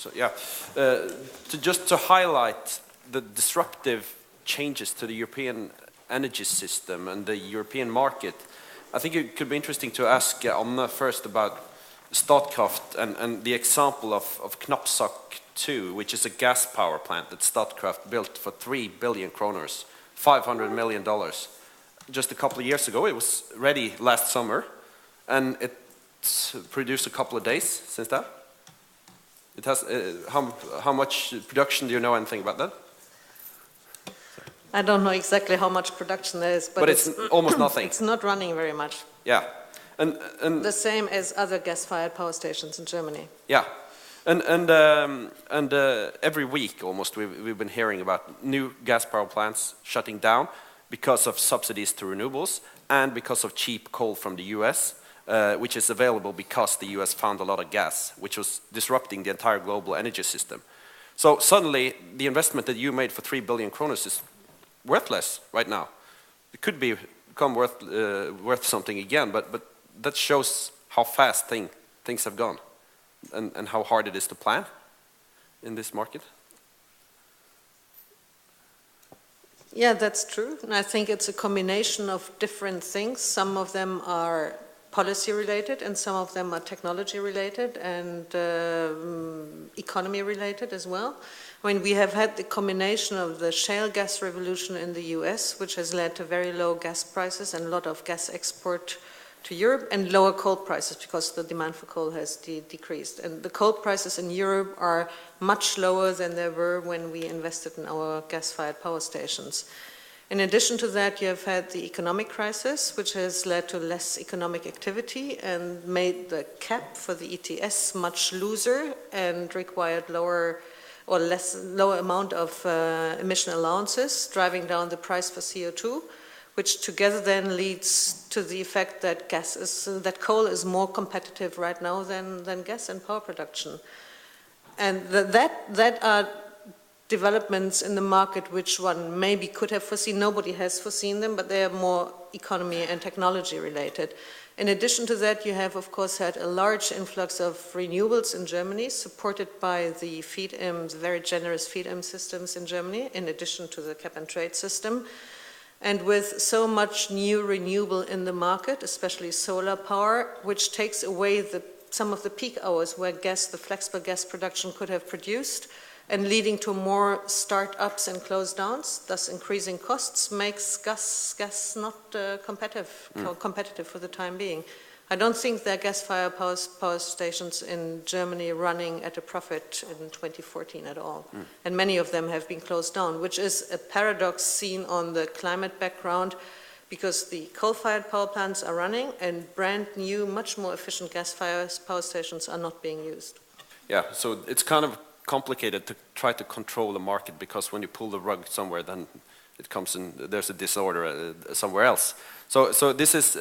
So yeah, to highlight the disruptive changes to the European energy system and the European market, I think it could be interesting to ask Anne first about Statkraft and the example of Knapsack 2, which is a gas power plant that Statkraft built for 3 billion kroners, $500 million. Just a couple of years ago, it was ready last summer, and it's produced a couple of days since that. It has how much production? Do you know anything about that? I don't know exactly how much production there is, but it's almost nothing. It's not running very much. Yeah, and the same as other gas-fired power stations in Germany. Yeah, and every week almost we've been hearing about new gas power plants shutting down because of subsidies to renewables and because of cheap coal from the US, which is available because the US found a lot of gas, which was disrupting the entire global energy system. So suddenly the investment that you made for 3 billion kronor is worthless right now. It could become worth something again, but that shows how fast things have gone and how hard it is to plan in this market. Yeah, that's true. And I think it's a combination of different things. Some of them are policy related and some of them are technology related and economy related as well. I mean, we have had the combination of the shale gas revolution in the US, which has led to very low gas prices and a lot of gas export to Europe, and lower coal prices because the demand for coal has decreased. And the coal prices in Europe are much lower than they were when we invested in our gas-fired power stations. In addition to that, you have had the economic crisis, which has led to less economic activity and made the cap for the ETS much looser and required lower amount of emission allowances, driving down the price for CO2, which together then leads to the effect that coal is more competitive right now than gas in power production. And that are developments in the market which one maybe could have foreseen. Nobody has foreseen them, but they are more economy and technology related. In addition to that, you have, of course, had a large influx of renewables in Germany, supported by the very generous feed-in systems in Germany, in addition to the cap-and-trade system. And with so much new renewable in the market, especially solar power, which takes away some of the peak hours where the flexible gas production could have produced, and leading to more start-ups and close-downs, thus increasing costs, makes gas not competitive for the time being. I don't think there are gas-fired power stations in Germany running at a profit in 2014 at all. And many of them have been closed down, which is a paradox seen on the climate background, because the coal-fired power plants are running and brand new, much more efficient gas-fired power stations are not being used. Yeah, so it's kind of complicated to try to control the market, because when you pull the rug somewhere, then it comes in, there's a disorder somewhere else. So this is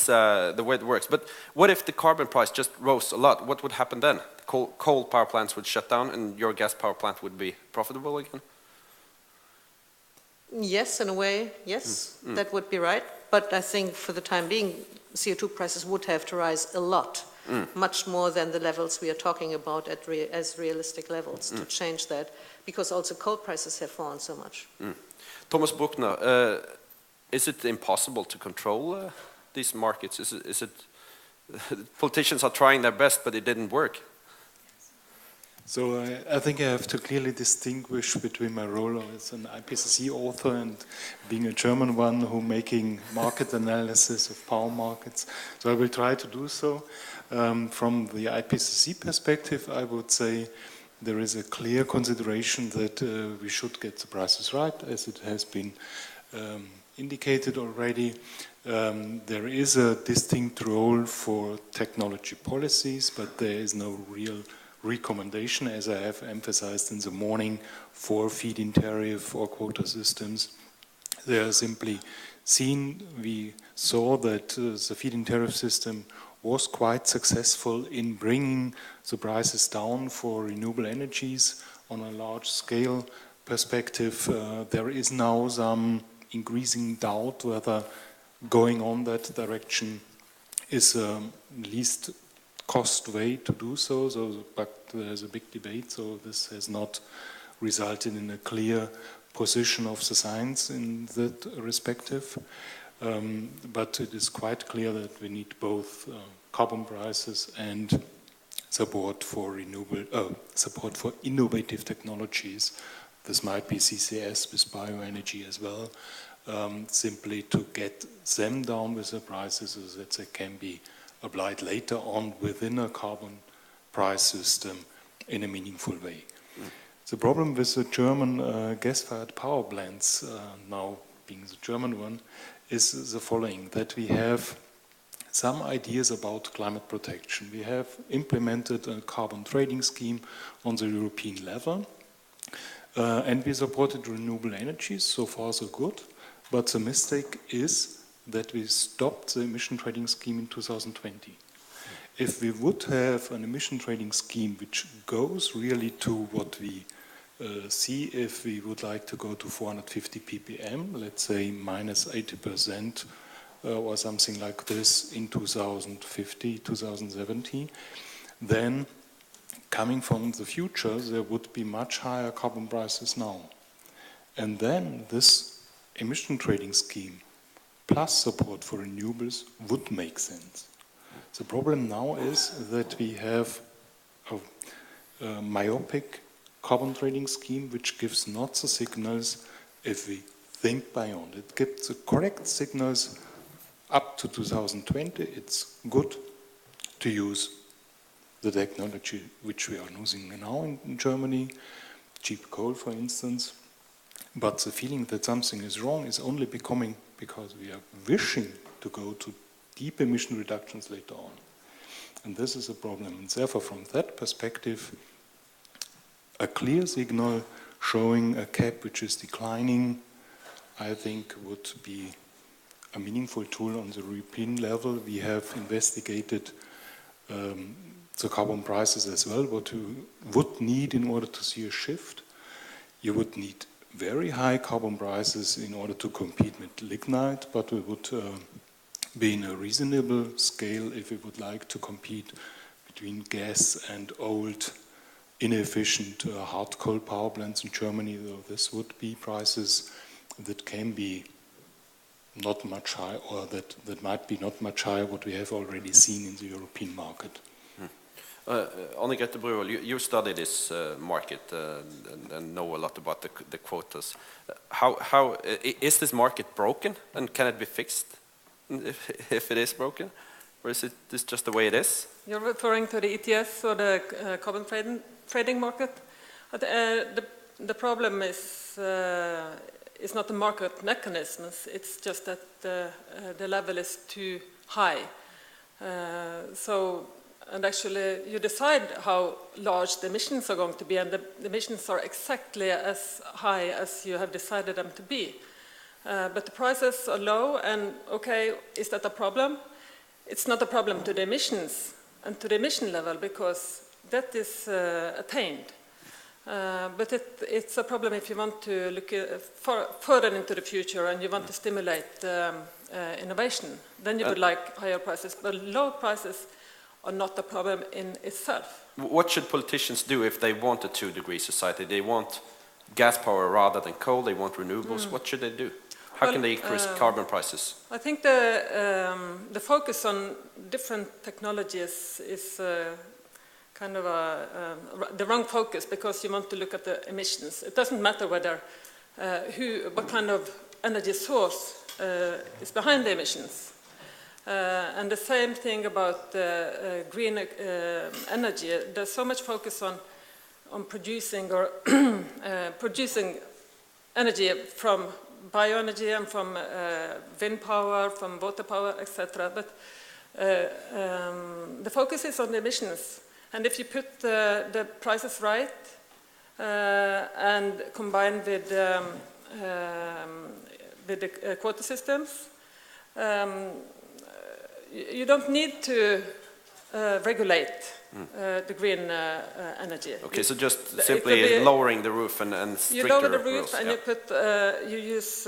the way it works. But what if the carbon price just rose a lot? What would happen then? Coal power plants would shut down and your gas power plant would be profitable again? Yes, in a way, yes, that would be right. But I think for the time being, CO2 prices would have to rise a lot, much more than the levels we are talking about as realistic levels to change that, because also coal prices have fallen so much. Thomas Bruckner, is it impossible to control these markets? Is it politicians are trying their best, but it didn't work? So I think I have to clearly distinguish between my role as an IPCC author and being a German one who making market analysis of power markets. So I will try to do so. From the IPCC perspective, I would say there is a clear consideration that we should get the prices right, as it has been indicated already. There is a distinct role for technology policies, but there is no real recommendation, as I have emphasized in the morning, for feed-in tariff or quota systems. They are simply seen. We saw that the feed-in tariff system was quite successful in bringing the prices down for renewable energies on a large scale perspective. There is now some increasing doubt whether going on that direction is least cost way to do so, but there's a big debate, so this has not resulted in a clear position of the science in that respective. But it is quite clear that we need both carbon prices and support for innovative technologies. This might be CCS with bioenergy as well, simply to get them down with the prices so that they can be applied later on within a carbon price system in a meaningful way. The problem with the German gas-fired power plants, now being the German one, is the following, that we have some ideas about climate protection. We have implemented a carbon trading scheme on the European level, and we supported renewable energies, so far so good, but the mistake is that we stopped the emission trading scheme in 2020. If we would have an emission trading scheme which goes really to what we see if we would like to go to 450 ppm, let's say minus 80% or something like this in 2050, 2070, then coming from the future there would be much higher carbon prices now. And then this emission trading scheme plus support for renewables would make sense. The problem now is that we have a myopic carbon trading scheme which gives not the signals if we think beyond. It gives the correct signals up to 2020. It's good to use the technology which we are using now in Germany, cheap coal for instance, but the feeling that something is wrong is only becoming because we are wishing to go to deep emission reductions later on. And this is a problem. And therefore, from that perspective, a clear signal showing a cap which is declining, I think, would be a meaningful tool on the European level. We have investigated the carbon prices as well, what you would need in order to see a shift. You would need very high carbon prices in order to compete with lignite, but we would be in a reasonable scale if we would like to compete between gas and old, inefficient hard coal power plants in Germany. So this would be prices that can be not much higher, or that might be not much higher what we have already seen in the European market. Anne-Grete Bruel, you study this market and know a lot about the quotas. How is this market broken, and can it be fixed if it is broken, or is it just the way it is? You're referring to the ETS or the carbon trading market. The problem is not the market mechanisms. It's just that the level is too high. And actually, you decide how large the emissions are going to be, and the emissions are exactly as high as you have decided them to be. But the prices are low, and okay, is that a problem? It's not a problem to the emissions and to the emission level, because that is attained. But it's a problem if you want to look further into the future and you want to stimulate innovation. Then you would like higher prices, but low prices are not a problem in itself. What should politicians do if they want a 2-degree society? They want gas power rather than coal, they want renewables. What should they do? How can they increase carbon prices? I think the focus on different technologies is kind of the wrong focus, because you want to look at the emissions. It doesn't matter whether what kind of energy source is behind the emissions. And the same thing about green energy. There's so much focus on producing or producing energy from bioenergy and from wind power, from water power, etc. But the focus is on the emissions. And if you put the prices right and combine with the quota systems, you don't need to regulate the green energy. Okay, so just simply lowering the roof and stricter you lower the roof rules, and yeah. you use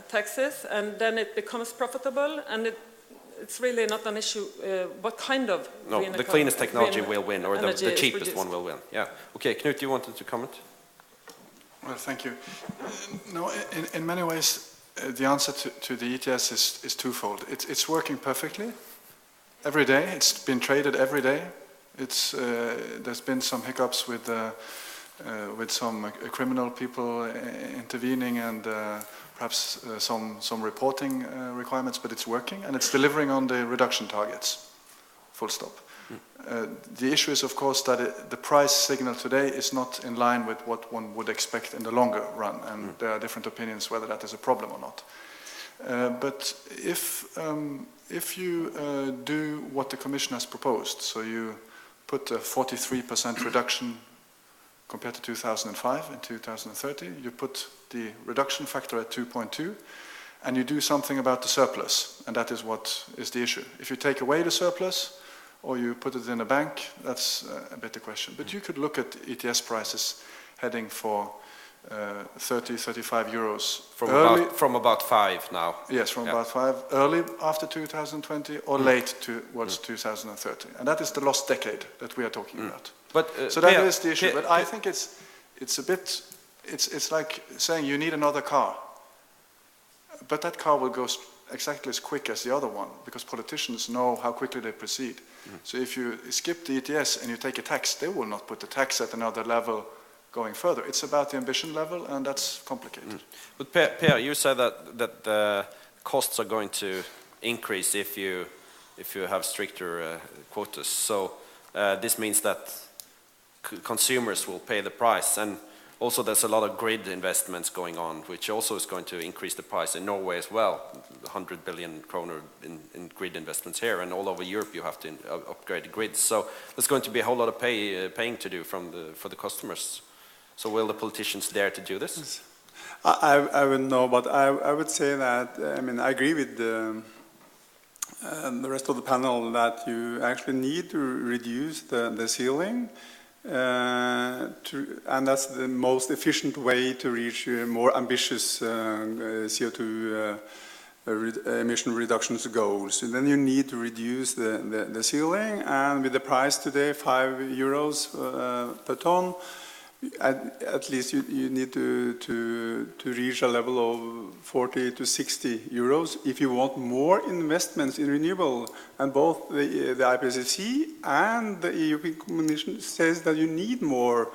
taxes, and then it becomes profitable, and it's really not an issue what kind of No, green the cleanest technology green will win, or the energy is cheapest produced. one will win. Yeah. Okay, Knut, you wanted to comment? Well, thank you. No, in many ways, the answer to the ETS is twofold. It's working perfectly every day. It's been traded every day. There's been some hiccups with some criminal people intervening and perhaps some reporting requirements, but it's working and it's delivering on the reduction targets. Full stop. The issue is, of course, that the price signal today is not in line with what one would expect in the longer run, and there are different opinions whether that is a problem or not. But if you do what the Commission has proposed, so you put a 43% reduction compared to 2005 and 2030, you put the reduction factor at 2.2, and you do something about the surplus, and that is what is the issue. If you take away the surplus, or you put it in a bank, that's a better question. But you could look at ETS prices heading for 30, 35 euros. From about 5 now. Yes, from about 5, early after 2020 or late towards 2030. And that is the lost decade that we are talking about. But, so that is the issue. But I think it's a bit, it's like saying you need another car. But that car will go exactly as quick as the other one, because politicians know how quickly they proceed. So if you skip the ETS and you take a tax, they will not put the tax at another level going further. It's about the ambition level, and that's complicated. But Per, you said that the costs are going to increase if you have stricter quotas. So this means that consumers will pay the price, and also there's a lot of grid investments going on, which also is going to increase the price in Norway as well. 100 billion kroner in grid investments here, and all over Europe you have to upgrade the grids. So there's going to be a whole lot of paying to do for the customers. So will the politicians dare to do this? I wouldn't know, but I would say that, I mean, I agree with the rest of the panel that you actually need to reduce the ceiling. And that's the most efficient way to reach more ambitious CO2 emission reductions goals. And then you need to reduce the ceiling, and with the price today, 5 euros per ton, at least you need to reach a level of 40 to 60 euros if you want more investments in renewable. And both the IPCC and the European Commission says that you need more.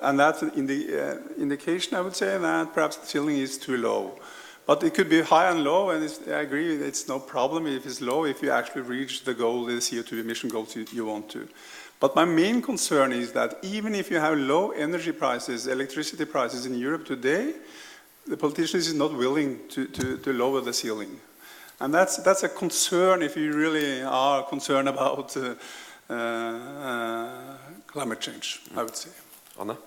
And that's in the indication, I would say, that perhaps the ceiling is too low. But it could be high and low, and I agree, it's no problem if it's low, if you actually reach the goal, the CO2 emission goals you want to. But my main concern is that even if you have low energy prices, electricity prices in Europe today, the politicians is not willing to lower the ceiling. And that's a concern if you really are concerned about climate change, I would say. Anna?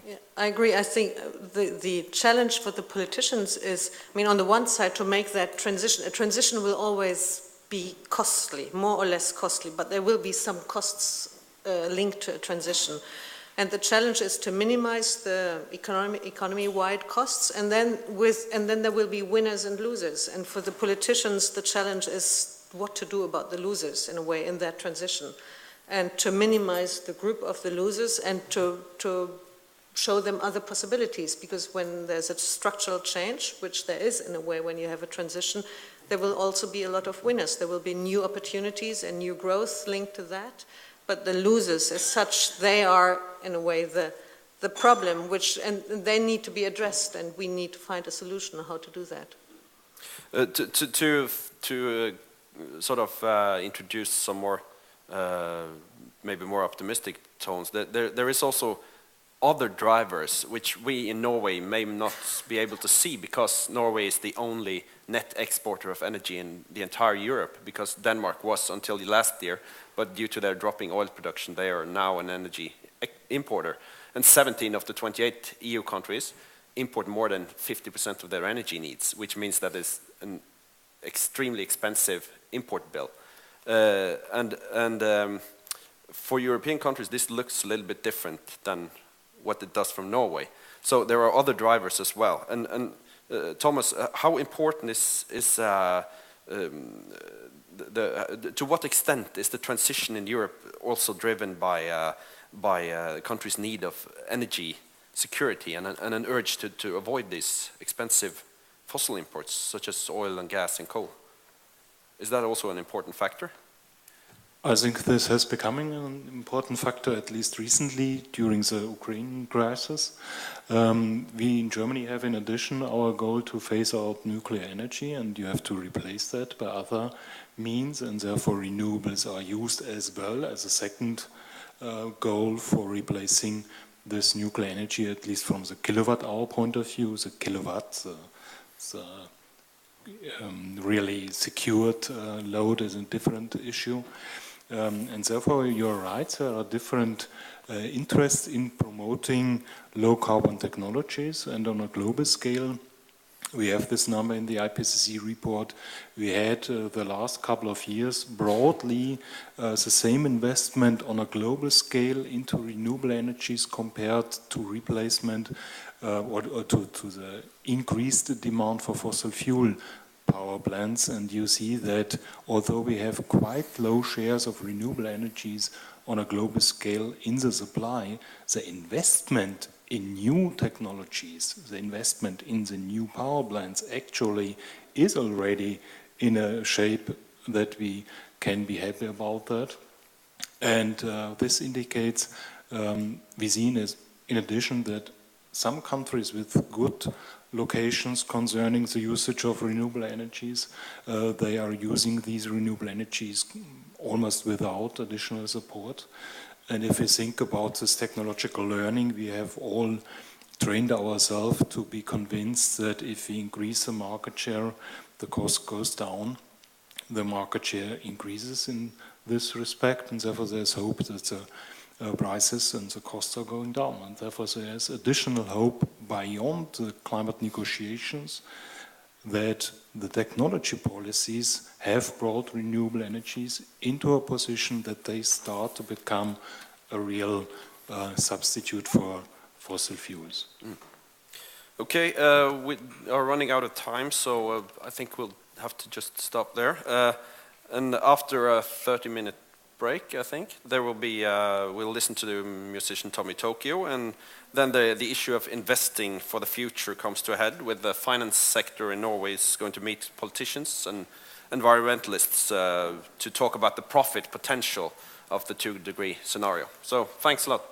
Yeah, I agree. I think the challenge for the politicians is, I mean, on the one side, to make that transition. A transition will always be costly, more or less costly, but there will be some costs linked to a transition. And the challenge is to minimize the economy-wide costs, and then there will be winners and losers. And for the politicians, the challenge is what to do about the losers, in a way, in that transition, and to minimize the group of the losers and to show them other possibilities. Because when there's a structural change, which there is in a way when you have a transition, there will also be a lot of winners. There will be new opportunities and new growth linked to that. But the losers, as such, they are, in a way, the problem, and they need to be addressed, and we need to find a solution on how to do that. To sort of introduce some more, maybe more optimistic tones, there is also other drivers which we in Norway may not be able to see, because Norway is the only net exporter of energy in the entire Europe, because Denmark was until last year, but due to their dropping oil production, they are now an energy importer. And 17 of the 28 EU countries import more than 50% of their energy needs, which means that it's an extremely expensive import bill. For European countries, this looks a little bit different than what it does from Norway. So there are other drivers as well. And Thomas, how important is to what extent is the transition in Europe also driven by countries' need of energy security and an urge to avoid these expensive fossil imports such as oil and gas and coal? Is that also an important factor? I think this has becoming an important factor, at least recently, during the Ukraine crisis. We in Germany have, in addition, our goal to phase out nuclear energy, and you have to replace that by other means, and therefore renewables are used as well as a second goal for replacing this nuclear energy, at least from the kilowatt-hour point of view. The kilowatt, the really secured load is a different issue. And therefore, you're right, there are different interests in promoting low-carbon technologies, and on a global scale, we have this number in the IPCC report. We had the last couple of years broadly the same investment on a global scale into renewable energies compared to replacement or to the increased demand for fossil fuel power plants, and you see that although we have quite low shares of renewable energies on a global scale in the supply, the investment in new technologies, the investment in the new power plants actually is already in a shape that we can be happy about that. And this indicates, we see in addition that some countries with good locations concerning the usage of renewable energies, they are using these renewable energies almost without additional support. And if we think about this technological learning, we have all trained ourselves to be convinced that if we increase the market share, the cost goes down, the market share increases in this respect, and therefore there's hope that the prices and the costs are going down, and therefore there's additional hope beyond the climate negotiations that the technology policies have brought renewable energies into a position that they start to become a real substitute for fossil fuels. Okay, we are running out of time, so I think we'll have to just stop there. And after a 30-minute break, I think, there will be, we'll listen to the musician Tommy Tokyo, and then the issue of investing for the future comes to a head, with the finance sector in Norway is going to meet politicians and environmentalists to talk about the profit potential of the 2-degree scenario. So, thanks a lot.